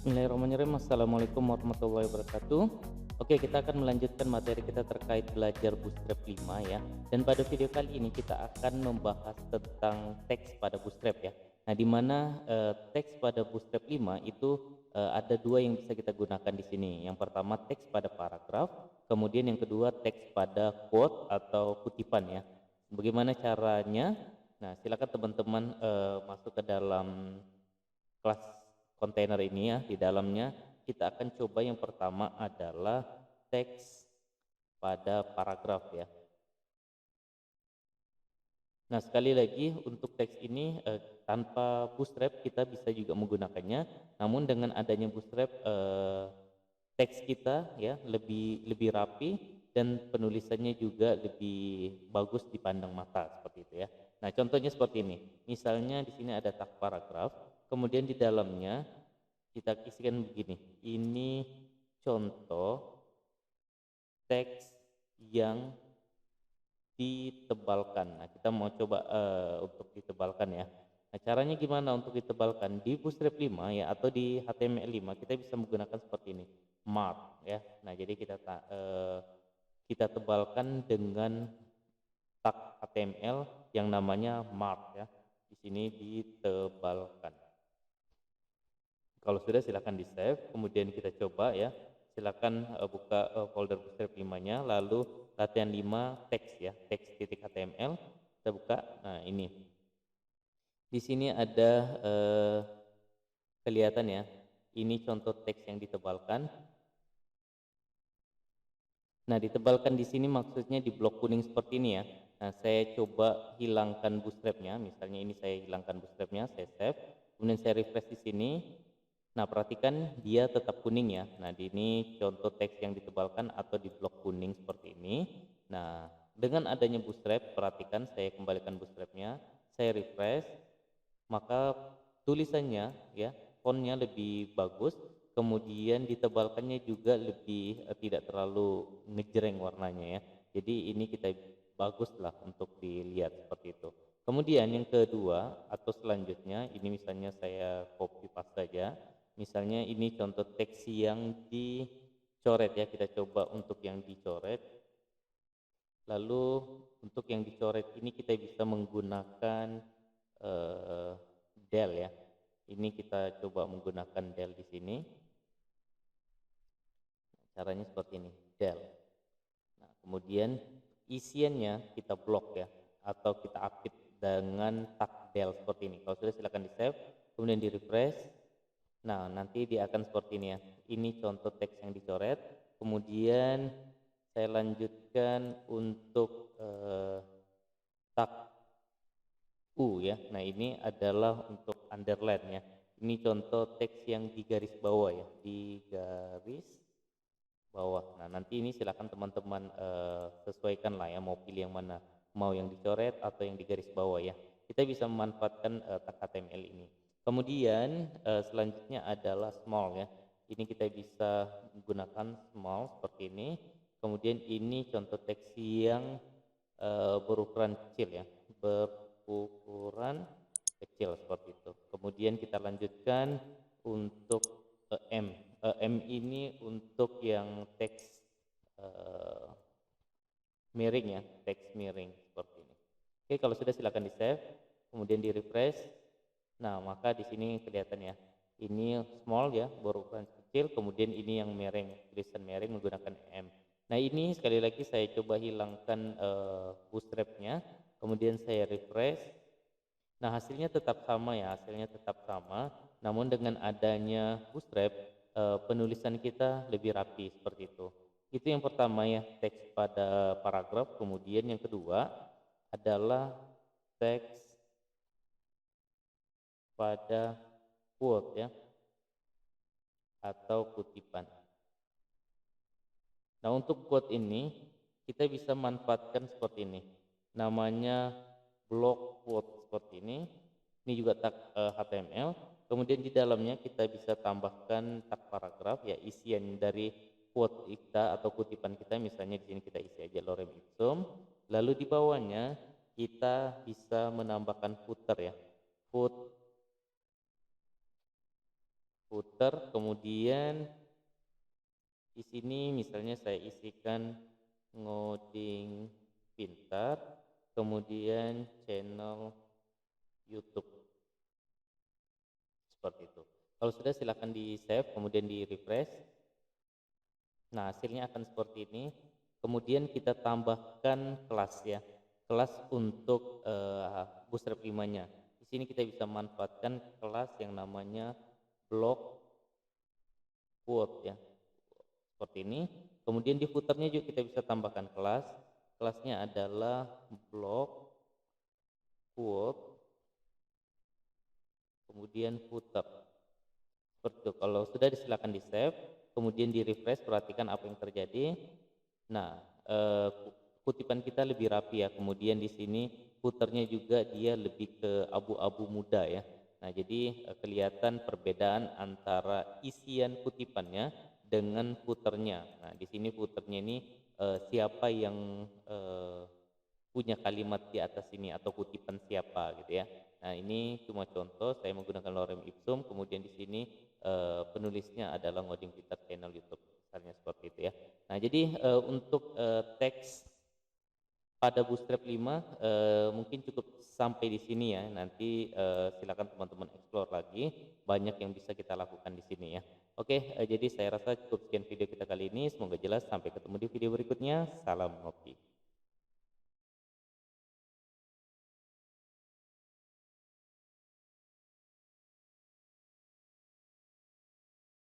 Bismillahirrahmanirrahim. Assalamualaikum warahmatullahi wabarakatuh. Oke, kita akan melanjutkan materi kita terkait belajar Bootstrap 5 ya. Dan pada video kali ini kita akan membahas tentang teks pada Bootstrap ya. Nah, di mana teks pada Bootstrap 5 itu ada dua yang bisa kita gunakan di sini. Yang pertama teks pada paragraf, kemudian yang kedua teks pada quote atau kutipan ya. Bagaimana caranya? Nah, silakan teman-teman masuk ke dalam kelas kontainer ini ya. Di dalamnya kita akan coba yang pertama adalah teks pada paragraf ya. Nah, sekali lagi untuk teks ini tanpa Bootstrap kita bisa juga menggunakannya, namun dengan adanya Bootstrap teks kita ya lebih rapi dan penulisannya juga lebih bagus dipandang mata seperti itu ya. Nah, contohnya seperti ini. Misalnya di sini ada tag paragraf, kemudian di dalamnya kita isikan begini. Ini contoh teks yang ditebalkan. Nah, kita mau coba untuk ditebalkan ya. Nah, caranya gimana untuk ditebalkan? Di Bootstrap 5 ya atau di HTML 5 kita bisa menggunakan seperti ini. Mark ya. Nah, jadi kita tebalkan dengan tag HTML yang namanya mark ya. Di sini ditebalkan. Kalau sudah silakan di save, kemudian kita coba ya. Silakan buka folder Bootstrap 5-nya, lalu latihan 5 teks ya, teks.html. Kita buka. Nah, ini. Di sini ada kelihatan ya. Ini contoh teks yang ditebalkan. Nah, ditebalkan di sini maksudnya di blok kuning seperti ini ya. Nah, saya coba hilangkan bootstrapnya. Misalnya ini saya hilangkan bootstrapnya, saya save. Kemudian saya refresh di sini. Nah, perhatikan dia tetap kuning ya. Nah, di ini contoh teks yang ditebalkan atau di blok kuning seperti ini. Nah, dengan adanya bootstrap, perhatikan saya kembalikan bootstrapnya, saya refresh, maka tulisannya ya, fontnya lebih bagus, kemudian ditebalkannya juga lebih tidak terlalu ngejreng warnanya ya. Jadi ini kita baguslah untuk dilihat seperti itu. Kemudian yang kedua atau selanjutnya ini misalnya saya copy paste saja. Misalnya ini contoh teks yang dicoret ya, kita coba untuk yang dicoret. Lalu untuk yang dicoret ini kita bisa menggunakan del ya. Ini kita coba menggunakan del di sini. Caranya seperti ini, del. Nah, kemudian isiannya kita blok ya, atau kita update dengan tag del seperti ini. Kalau sudah silakan di save, kemudian di refresh. Nah, nanti dia akan seperti ini ya. Ini contoh teks yang dicoret. Kemudian saya lanjutkan untuk tag U ya. Nah, ini adalah untuk underline ya. Ini contoh teks yang di garis bawah ya, di garis bawah. Nah, nanti ini silakan teman-teman sesuaikan lah ya, mau pilih yang mana, mau yang dicoret atau yang di garis bawah ya. Kita bisa memanfaatkan tag HTML ini. Kemudian selanjutnya adalah small ya. Ini kita bisa menggunakan small seperti ini. Kemudian ini contoh teks yang berukuran kecil ya, berukuran kecil seperti itu. Kemudian kita lanjutkan untuk M. M ini untuk yang teks miring ya, teks miring seperti ini. Oke, kalau sudah silakan di save, kemudian di refresh. Nah, maka di sini kelihatan ya. Ini small ya, berukuran kecil, kemudian ini yang miring, tulisan miring menggunakan M. Nah, ini sekali lagi saya coba hilangkan bootstrapnya, kemudian saya refresh. Nah, hasilnya tetap sama ya, hasilnya tetap sama, namun dengan adanya bootstrap penulisan kita lebih rapi seperti itu. Itu yang pertama ya, teks pada paragraf. Kemudian yang kedua adalah teks pada quote ya, atau kutipan. Nah, untuk quote ini kita bisa manfaatkan seperti ini. Namanya block quote seperti ini. Ini juga tag HTML. Kemudian di dalamnya kita bisa tambahkan tag paragraf ya, isian dari quote kita atau kutipan kita. Misalnya di sini kita isi aja lorem ipsum. Lalu di bawahnya kita bisa menambahkan footer ya. footer, kemudian di sini misalnya saya isikan ngoding pintar, kemudian channel YouTube seperti itu. Kalau sudah silakan di save, kemudian di refresh. Nah, hasilnya akan seperti ini. Kemudian kita tambahkan kelas ya, kelas untuk Bootstrap 5-nya. Di sini kita bisa manfaatkan kelas yang namanya block quote ya, seperti ini. Kemudian di footernya juga kita bisa tambahkan kelas. Kelasnya adalah block quote, kemudian footer. Seperti itu. Kalau sudah silakan di save, kemudian di refresh, perhatikan apa yang terjadi. Nah, kutipan kita lebih rapi ya. Kemudian di sini footernya juga dia lebih ke abu-abu muda ya. Nah, jadi kelihatan perbedaan antara isian kutipannya dengan footernya. Nah, di sini footernya ini siapa yang punya kalimat di atas ini atau kutipan siapa gitu ya. Nah, ini cuma contoh saya menggunakan lorem ipsum, kemudian di sini penulisnya adalah ngoding pintar channel YouTube, misalnya seperti itu ya. Nah, jadi untuk teks pada Bootstrap 5 mungkin cukup sampai di sini ya. Nanti silakan teman-teman explore lagi, banyak yang bisa kita lakukan di sini ya. Oke, jadi saya rasa cukup sekian video kita kali ini. Semoga jelas. Sampai ketemu di video berikutnya. Salam ngopi.